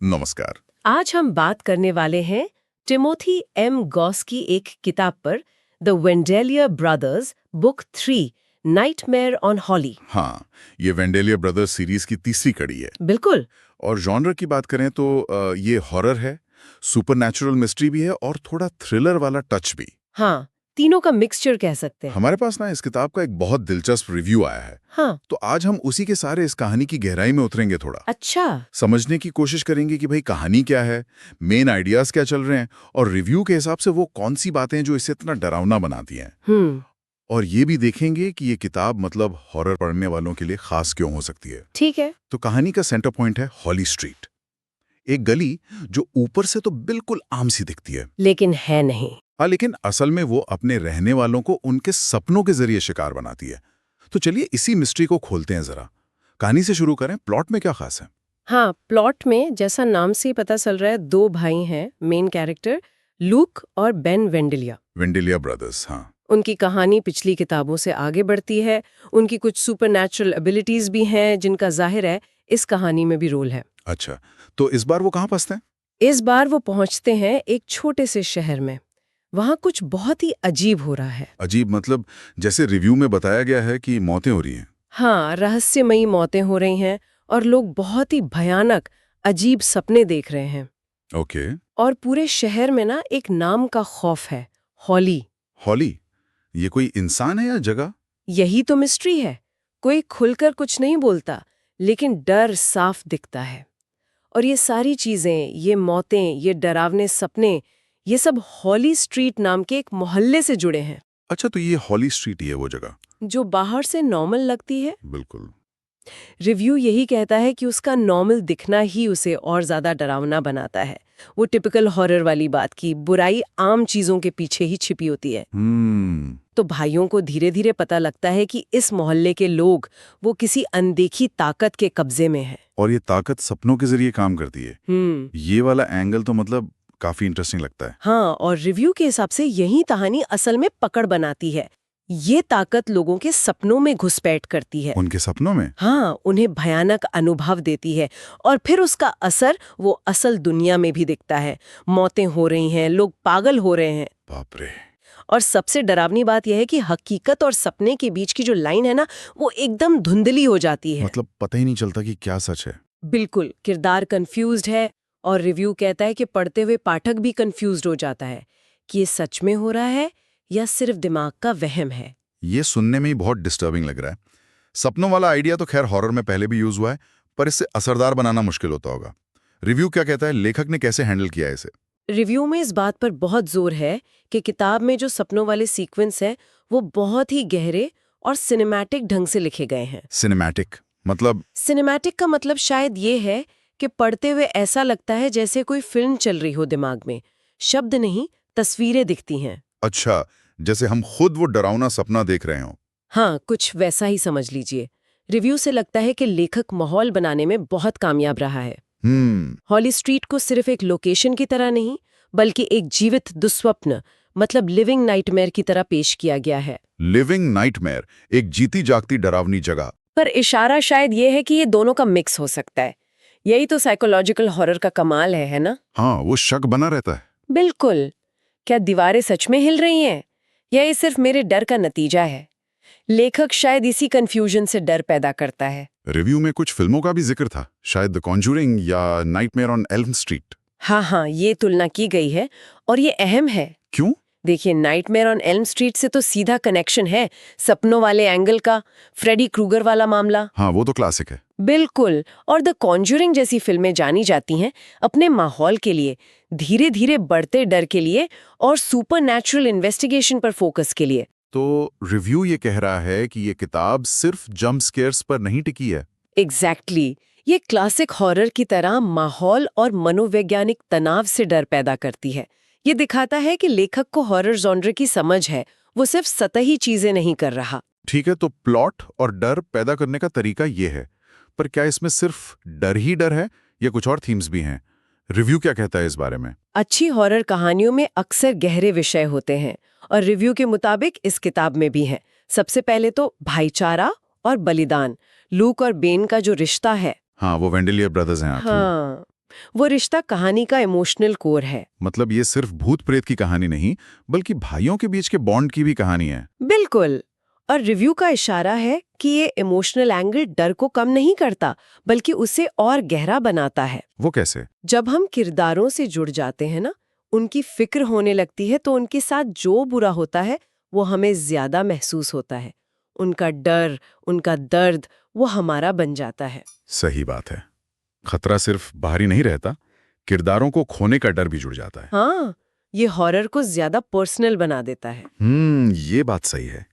नमस्कार। आज हम बात करने वाले हैं टिमोथी एम गॉस की एक किताब पर, the Vendelier brothers, book 3, nightmare on Holly. हाँ, ये वेंडेलियर ब्रदर्स सीरीज की तीसरी कड़ी है। बिल्कुल। और जॉनर की बात करें तो ये हॉरर है, सुपरनैचुरल मिस्ट्री भी है और थोड़ा थ्रिलर वाला टच भी। हाँ, तीनों का मिक्सचर कह सकते हैं। हमारे पास ना इस किताब का एक बहुत दिलचस्प रिव्यू आया है। हाँ। तो आज हम उसी के सारे इस कहानी की गहराई में उतरेंगे, थोड़ा अच्छा। समझने की कोशिश करेंगे कि भाई कहानी क्या है, मेन आइडियाज क्या चल रहे हैं और रिव्यू के हिसाब से वो कौन सी बातें जो इसे इतना डरावना बनाती हैं। और ये भी देखेंगे कि ये किताब मतलब हॉरर पढ़ने वालों के लिए खास क्यों हो सकती है। ठीक है। तो कहानी का सेंटर पॉइंट है हॉली स्ट्रीट, एक गली जो ऊपर से तो बिल्कुल आम सी दिखती है, लेकिन है नहीं। हाँ, लेकिन असल में वो अपने रहने वालों को उनके सपनों के जरिए शिकार बनाती है। तो चलिए इसी मिस्ट्री को खोलते हैं जरा। कहानी से शुरू करें, प्लॉट में क्या खास है? हाँ, प्लॉट में जैसा नाम से ही पता चल रहा है, दो भाई हैं मेन कैरेक्टर, लूक और बेन वेंडेलिया। वेंडेलिया ब्रदर्स, हाँ। उनकी कहानी पिछली किताबों से आगे बढ़ती है। उनकी कुछ सुपरनैचुरल एबिलिटीज भी हैं जिनका जाहिर है इस कहानी में भी रोल है। अच्छा, तो इस बार वो कहाँ फंसते हैं? इस बार वो पहुंचते हैं एक छोटे से शहर में। वहां कुछ बहुत ही अजीब हो रहा है। अजीब मतलब? जैसे रिव्यू में बताया गया है कि मौतें हो रही हैं। हाँ, रहस्यमयी मौतें हो रही हैं और लोग बहुत ही भयानक अजीब सपने देख रहे हैं। ओके। और पूरे शहर में ना एक नाम का खौफ है, हॉली। हॉली? ये कोई इंसान है या जगह? यही तो मिस्ट्री है। कोई खुलकर कुछ नहीं बोलता, लेकिन डर साफ दिखता है। और ये सारी चीजें, ये मौतें, ये डरावने सपने, ये सब हॉली स्ट्रीट नाम के एक मोहल्ले से जुड़े हैं। अच्छा, तो ये हॉली स्ट्रीट ही है वो जगह? जो बाहर से नॉर्मल लगती है, बिल्कुल। रिव्यू यही कहता है कि उसका नॉर्मल दिखना ही उसे और ज्यादा डरावना बनाता है। वो टिपिकल हॉरर वाली बात की बुराई आम चीजों के पीछे ही छिपी होती है। तो भाइयों को धीरे धीरे पता लगता है कि इस मोहल्ले के लोग वो किसी अनदेखी ताकत के कब्जे में है। और ये ताकत सपनों के जरिए काम करती है। ये वाला एंगल तो मतलब काफी इंटरेस्टिंग लगता है। हाँ, और रिव्यू के हिसाब से यही कहानी असल में पकड़ बनाती है। ये ताकत लोगों के सपनों में घुसपैठ करती है। उनके सपनों में? हाँ, उन्हें भयानक अनुभव देती है और फिर उसका असर वो असल दुनिया में भी दिखता है। मौतें हो रही हैं, लोग पागल हो रहे हैं। बाप रे। और सबसे डरावनी बात यह है कि हकीकत और सपने के बीच की जो लाइन है ना, वो एकदम धुंधली हो जाती है। मतलब पता ही नहीं चलता कि क्या सच है। बिल्कुल, किरदार कंफ्यूज्ड है और रिव्यू कहता है कि पढ़ते हुए पाठक भी कंफ्यूज्ड हो जाता है कि ये सच में हो रहा है या सिर्फ दिमाग का वहम है। ये सुनने में ही बहुत डिस्टर्बिंग लग रहा है। सपनों वाला आइडिया तो खैर हॉरर में पहले भी यूज हुआ है, पर इससे असरदार बनाना मुश्किल होता होगा। रिव्यू क्या कहता है, लेखक ने कैसे हैंडल किया है इसे? रिव्यू में इस बात पर बहुत जोर है कि किताब में जो सपनों वाले सीक्वेंस है वो बहुत ही गहरे और सिनेमैटिक ढंग से लिखे गए हैं। सिनेमैटिक मतलब? सिनेमैटिक का मतलब शायद ये है कि पढ़ते हुए ऐसा लगता है जैसे कोई फिल्म चल रही हो दिमाग में। शब्द नहीं, तस्वीरें दिखती हैं। अच्छा, जैसे हम खुद वो डरावना सपना देख रहे हों। हाँ, कुछ वैसा ही समझ लीजिए। रिव्यू से लगता है कि लेखक माहौल बनाने में बहुत कामयाब रहा है। हॉली स्ट्रीट को सिर्फ एक लोकेशन की तरह नहीं, बल्कि एक जीवित दुस्वप्न, मतलब लिविंग नाइटमेयर की तरह पेश किया गया है। लिविंग नाइटमेयर, एक जीती जागती डरावनी जगह। पर इशारा शायद ये है कि ये दोनों का मिक्स हो सकता है। यही तो साइकोलॉजिकल हॉरर का कमाल है ना? हाँ, वो शक बना रहता है। बिल्कुल। क्या दीवारें सच में हिल रही हैं या ये सिर्फ मेरे डर का नतीजा है? लेखक शायद इसी कंफ्यूजन से डर पैदा करता है। रिव्यू में कुछ फिल्मों का भी जिक्र था, शायद द कॉन्जूरिंग या नाइटमेयर ऑन एल्म स्ट्रीट। हाँ, ये तुलना की गई है और ये अहम है। क्यों? देखिए, नाइटमेयर ऑन एल्म स्ट्रीट से तो सीधा कनेक्शन है सपनों वाले एंगल का, फ्रेडी क्रूगर वाला मामला। हाँ, वो तो क्लासिक है। बिल्कुल। और द कॉन्जूरिंग जैसी फिल्में जानी जाती हैं अपने माहौल के लिए, धीरे धीरे बढ़ते डर के लिए और सुपरनैचुरल इन्वेस्टिगेशन पर फोकस के लिए। तो रिव्यू ये कह रहा है कि ये किताब सिर्फ जंप स्केयर्स पर नहीं टिकी है। एग्जैक्टली। ये क्लासिक हॉरर की तरह माहौल और मनोवैज्ञानिक तनाव से डर पैदा करती है। ये दिखाता है कि लेखक को हॉरर जॉनर की समझ है, वो सिर्फ सतही चीजें नहीं कर रहा। ठीक है, तो प्लॉट और डर पैदा करने का तरीका ये है, पर क्या इसमें सिर्फ डर ही डर है या कुछ और थीम्स भी हैं? रिव्यू क्या कहता है इस बारे में? अच्छी हॉरर कहानियों में अक्सर गहरे विषय होते हैं और रिव्यू के मुताबिक इस किताब में भी है। सबसे पहले तो भाईचारा और बलिदान, लूक और बेन का जो रिश्ता है। हाँ, वो वेंडेलियर ब्रदर्स हैं। हाँ, वो रिश्ता कहानी का इमोशनल कोर है। मतलब ये सिर्फ भूत प्रेत की कहानी नहीं, बल्कि भाइयों के बीच के बॉन्ड की भी कहानी है। बिल्कुल। और रिव्यू का इशारा है कि ये इमोशनल एंगल डर को कम नहीं करता, बल्कि उसे और गहरा बनाता है। वो कैसे? जब हम किरदारों से जुड़ जाते हैं ना, उनकी फिक्र होने लगती है, तो उनके साथ जो बुरा होता है वो हमें ज्यादा महसूस होता है। उनका डर, उनका दर्द वो हमारा बन जाता है। सही बात है। खतरा सिर्फ बाहरी नहीं रहता, किरदारों को खोने का डर भी जुड़ जाता है। हाँ, ये हॉरर को ज्यादा पर्सनल बना देता है। ये बात सही है।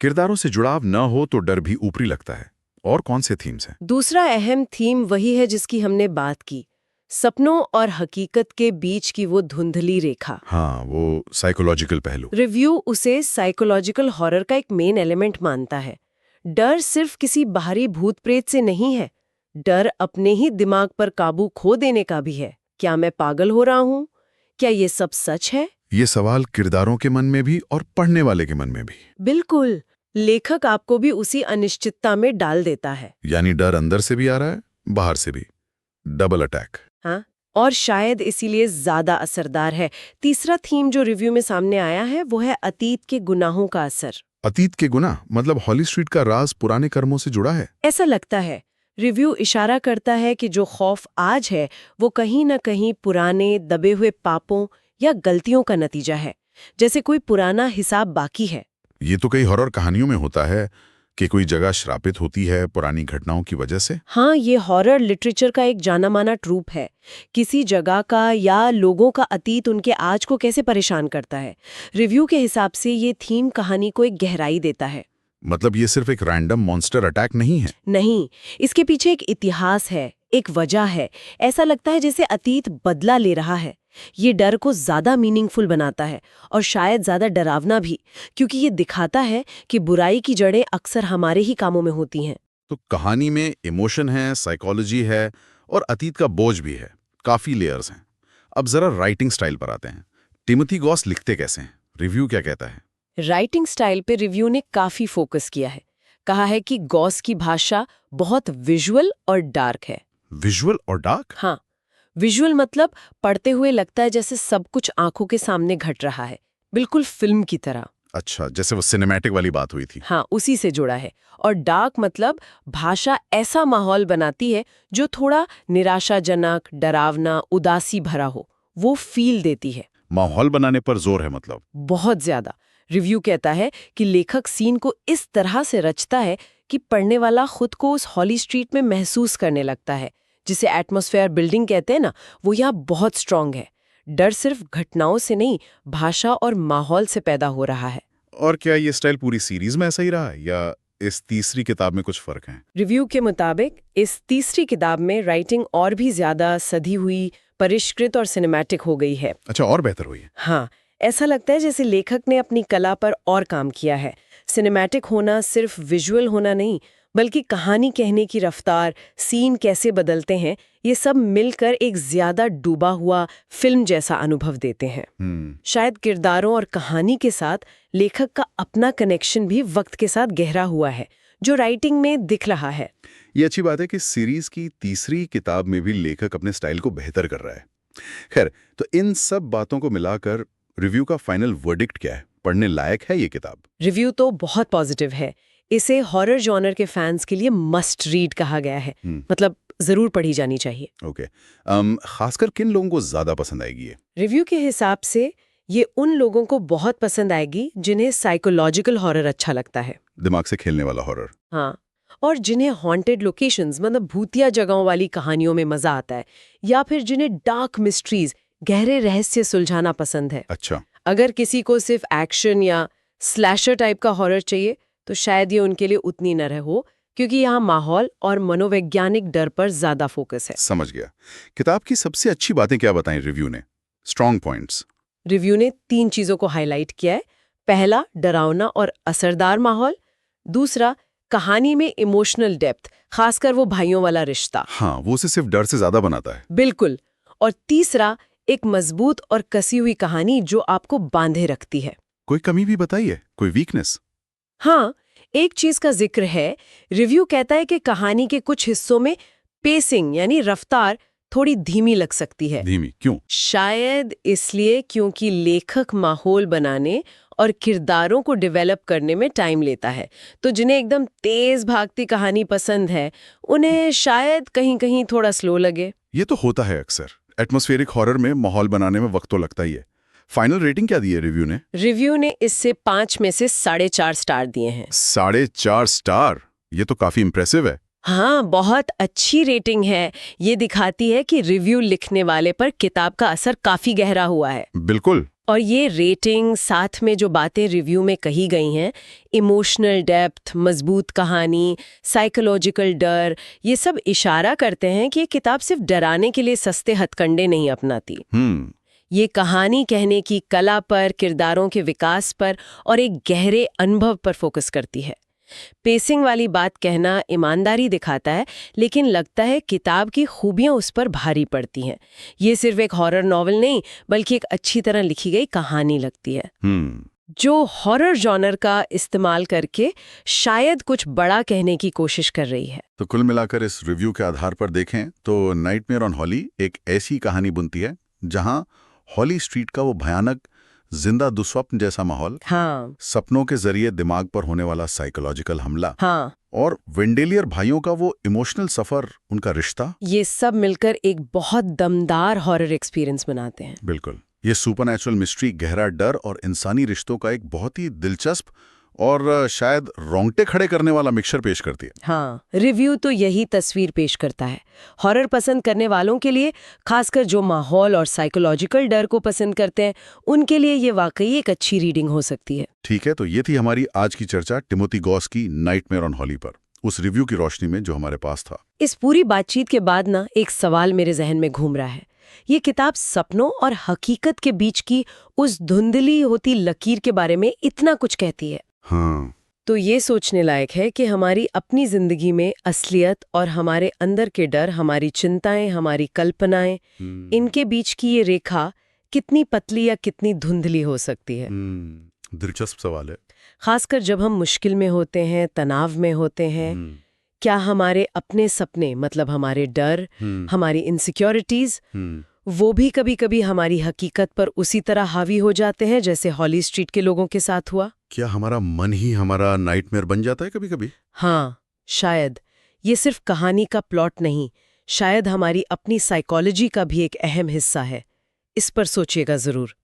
किरदारों से जुड़ाव न हो तो डर भी ऊपरी लगता है। और कौन से थीम्स हैं? दूसरा अहम थीम वही है जिसकी हमने बात की, सपनों और हकीकत के बीच की वो धुंधली रेखा। हाँ, वो साइकोलॉजिकल पहलू। रिव्यू उसे साइकोलॉजिकल हॉरर का एक मेन एलिमेंट मानता है। डर सिर्फ किसी बाहरी भूत प्रेत से नहीं है, डर अपने ही दिमाग पर काबू खो देने का भी है। क्या मैं पागल हो रहा हूँ? क्या ये सब सच है? ये सवाल किरदारों के मन में भी और पढ़ने वाले के मन में भी। बिल्कुल। लेखक आपको भी उसी अनिश्चितता में डाल देता है। यानी डर अंदर से भी आ रहा है, बाहर से भी। Double attack. हाँ, और शायद इसीलिए ज्यादा असरदार है। तीसरा थीम जो रिव्यू में सामने आया है वो है अतीत के गुनाहों का असर। अतीत के गुनाह मतलब हॉली स्ट्रीट का राज पुराने कर्मों से जुड़ा है। ऐसा लगता है। रिव्यू इशारा करता है कि जो खौफ आज है वो कहीं न कहीं पुराने दबे हुए पापों या गलतियों का नतीजा है, जैसे कोई पुराना हिसाब बाकी है। ये तो कई हॉरर कहानियों में होता है कि कोई जगह श्रापित होती है पुरानी घटनाओं की वजह से। हाँ, ये हॉरर लिटरेचर का एक जाना माना ट्रूप है। किसी जगह का या लोगों का अतीत उनके आज को कैसे परेशान करता है। रिव्यू के हिसाब से ये थीम कहानी को एक गहराई देता है। मतलब ये सिर्फ एक रैंडम मॉन्स्टर अटैक नहीं है। नहीं, इसके पीछे एक इतिहास है, एक वजह है। ऐसा लगता है जैसे अतीत बदला ले रहा है। ये डर को ज्यादा मीनिंगफुल बनाता है और शायद ज्यादा डरावना भी, क्योंकि ये दिखाता है कि बुराई की जड़ें अक्सर हमारे ही कामों में होती हैं। तो कहानी में इमोशन है, साइकोलॉजी है और अतीत का बोझ भी है। काफी लेयर्स हैं। अब जरा राइटिंग स्टाइल पर आते हैं। टिमोथी गॉस लिखते कैसे हैं? रिव्यू क्या कहता है? राइटिंग स्टाइल पे रिव्यू ने काफी फोकस किया है। कहा है कि गॉस की भाषा बहुत विजुअल और डार्क है। विजुअल और डार्क? हाँ, विजुअल मतलब पढ़ते हुए लगता है जैसे सब कुछ आंखों के सामने घट रहा है, बिल्कुल फिल्म की तरह। अच्छा, जैसे वो सिनेमैटिक वाली बात हुई थी। हाँ, उसी से जुड़ा है। और डार्क मतलब भाषा ऐसा माहौल बनाती है जो थोड़ा निराशाजनक, डरावना, उदासी भरा हो, वो फील देती है। माहौल बनाने पर जोर है मतलब। बहुत ज्यादा। रिव्यू कहता है कि लेखक सीन को इस तरह से रचता है कि पढ़ने वाला खुद को उस हॉली स्ट्रीट में महसूस करने लगता है। जिसे एटमॉस्फेयर बिल्डिंग कहते हैं ना, वो यहाँ बहुत स्ट्रांग है। डर सिर्फ घटनाओं से नहीं, भाषा और माहौल से पैदा हो रहा है। और क्या ये स्टाइल पूरी सीरीज में ऐसा ही रहा है या इस तीसरी किताब में कुछ फर्क है? रिव्यू के मुताबिक इस तीसरी किताब में राइटिंग और भी ज्यादा सधी हुई, परिष्कृत और सिनेमैटिक हो गई है। अच्छा, और बेहतर हुई है। हाँ, ऐसा लगता है जैसे लेखक ने अपनी कला पर और काम किया है। सिनेमैटिक होना सिर्फ विजुअल होना नहीं, बल्कि कहानी कहने की रफ्तार, सीन कैसे बदलते हैं, ये सब मिलकर एक ज्यादा डूबा हुआ फिल्म जैसा अनुभव देते हैं। शायद किरदारों और कहानी के साथ लेखक का अपना कनेक्शन भी वक्त के साथ गहरा हुआ है, जो राइटिंग में दिख रहा है। ये अच्छी बात है कि सीरीज की तीसरी किताब में भी लेखक अपने स्टाइल को बेहतर कर रहा है। खैर, तो इन सब बातों को मिलाकर रिव्यू का फाइनल वर्डिक्ट क्या है? पढ़ने लायक है ये किताब? रिव्यू तो बहुत पॉजिटिव है। इसे हॉरर जॉनर के फैंस के लिए मस्ट रीड कहा गया है। मतलब जरूर पढ़ी जानी चाहिए। ओके। खासकर किन लोगों को ज्यादा पसंद आएगी ये? रिव्यू के हिसाब से ये उन लोगों को बहुत पसंद आएगी जिन्हें साइकोलॉजिकल हॉरर अच्छा लगता है, दिमाग से खेलने वाला हॉरर। हाँ, और जिन्हें हॉन्टेड लोकेशंस मतलब भूतिया जगहों वाली कहानियों में मजा आता है, या फिर जिन्हें डार्क मिस्ट्रीज, गहरे रहस्य सुलझाना पसंद है। अच्छा। अगर किसी को सिर्फ एक्शन या स्लैशर टाइप का हॉरर चाहिए तो शायद ये उनके लिए उतनी न हो, क्योंकि यहाँ माहौल और मनोवैज्ञानिक डर पर ज्यादा फोकस है। समझ गया। किताब की सबसे अच्छी बातें क्या बताएं रिव्यू ने? Strong points. रिव्यू ने 3 चीजों को हाईलाइट किया है। पहला, डरावना और असरदार माहौल। दूसरा, कहानी में इमोशनल डेप्थ, खासकर वो भाइयों वाला रिश्ता। हाँ, वो उसे सिर्फ डर से ज्यादा बनाता है। बिल्कुल। और तीसरा, एक मजबूत और कसी हुई कहानी जो आपको बांधे रखती है। कोई कमी भी बताइए, कोई वीकनेस? हाँ, एक चीज का जिक्र है। रिव्यू कहता है कि कहानी के कुछ हिस्सों में पेसिंग यानी रफ्तार थोड़ी धीमी लग सकती है। धीमी क्यों? शायद इसलिए क्योंकि लेखक माहौल बनाने और किरदारों को डेवलप करने में टाइम लेता है, तो जिन्हें एकदम तेज भागती कहानी पसंद है उन्हें शायद कहीं-कहीं थोड़ा स्लो लगे। ये तो होता है अक्सर। एटमॉस्फेरिक हॉरर में माहौल बनाने में वक्त तो लगता ही है। फाइनल रेटिंग क्या दी है रिव्यू ने? रिव्यू ने इससे 5 में से 4.5 स्टार दिए हैं। 4.5 स्टार? ये तो काफी इंप्रेसिव है। हाँ, बहुत अच्छी रेटिंग है। ये दिखाती है कि रिव्यू लिखने वाले पर किताब का असर काफी गहरा हुआ है। बिल्कुल। और ये रेटिंग साथ में जो बातें रिव्यू में कही गई हैं, इमोशनल डेप्थ, मजबूत कहानी, साइकोलॉजिकल डर, ये सब इशारा करते हैं कि ये किताब सिर्फ डराने के लिए सस्ते हथकंडे नहीं अपनाती। ये कहानी कहने की कला पर, किरदारों के विकास पर और एक गहरे अनुभव पर फोकस करती है। पेसिंग वाली बात कहना ईमानदारी दिखाता है, लेकिन लगता है किताब की खूबियां उस पर भारी पड़ती हैं। ये सिर्फ एक हॉरर नॉवल नहीं, बल्कि एक अच्छी तरह लिखी गई कहानी लगती है, जो हॉरर जॉनर का इस्तेमाल करके शायद कुछ बड़ा कहने की कोशिश कर रही है। तो कुल मिलाकर इस रिव्यू के आधार पर देखें तो नाइटमेयर ऑन हॉली एक ऐसी कहानी बुनती है जहां हॉली स्ट्रीट का वो भयानक जिंदा दुस्वप्न जैसा माहौल, हाँ, सपनों के जरिए दिमाग पर होने वाला साइकोलॉजिकल हमला, हाँ, और वेंडेलियर भाइयों का वो इमोशनल सफर, उनका रिश्ता, ये सब मिलकर एक बहुत दमदार हॉरर एक्सपीरियंस बनाते हैं। बिल्कुल। ये सुपरनैचुरल मिस्ट्री, गहरा डर और इंसानी रिश्तों का एक बहुत ही दिलचस्प और शायद रोंगटे खड़े करने वाला मिक्सचर पेश करती है। हाँ, रिव्यू तो यही तस्वीर पेश करता है। हॉरर पसंद करने वालों के लिए, खासकर जो माहौल और साइकोलॉजिकल डर को पसंद करते हैं, उनके लिए ये वाकई एक अच्छी रीडिंग हो सकती है। ठीक है, तो ये थी हमारी आज की चर्चा टिमोथी गॉस की नाइटमेयर ऑन हॉली पर, उस रिव्यू की रोशनी में जो हमारे पास था। इस पूरी बातचीत के बाद ना एक सवाल मेरे जहन में घूम रहा है। ये किताब सपनों और हकीकत के बीच की उस धुंधली होती लकीर के बारे में इतना कुछ कहती है। हाँ, तो ये सोचने लायक है कि हमारी अपनी जिंदगी में असलियत और हमारे अंदर के डर, हमारी चिंताएं, हमारी कल्पनाएं, इनके बीच की ये रेखा कितनी पतली या कितनी धुंधली हो सकती है। दिलचस्प सवाल है। खासकर जब हम मुश्किल में होते हैं, तनाव में होते हैं, क्या हमारे अपने सपने, मतलब हमारे डर, हमारी इनसिक्योरिटीज, वो भी कभी कभी हमारी हकीकत पर उसी तरह हावी हो जाते हैं जैसे हॉली स्ट्रीट के लोगों के साथ हुआ? क्या हमारा मन ही हमारा नाइटमेयर बन जाता है कभी कभी? हाँ, शायद। ये सिर्फ कहानी का प्लॉट नहीं, शायद हमारी अपनी साइकोलॉजी का भी एक अहम हिस्सा है। इस पर सोचिएगा जरूर।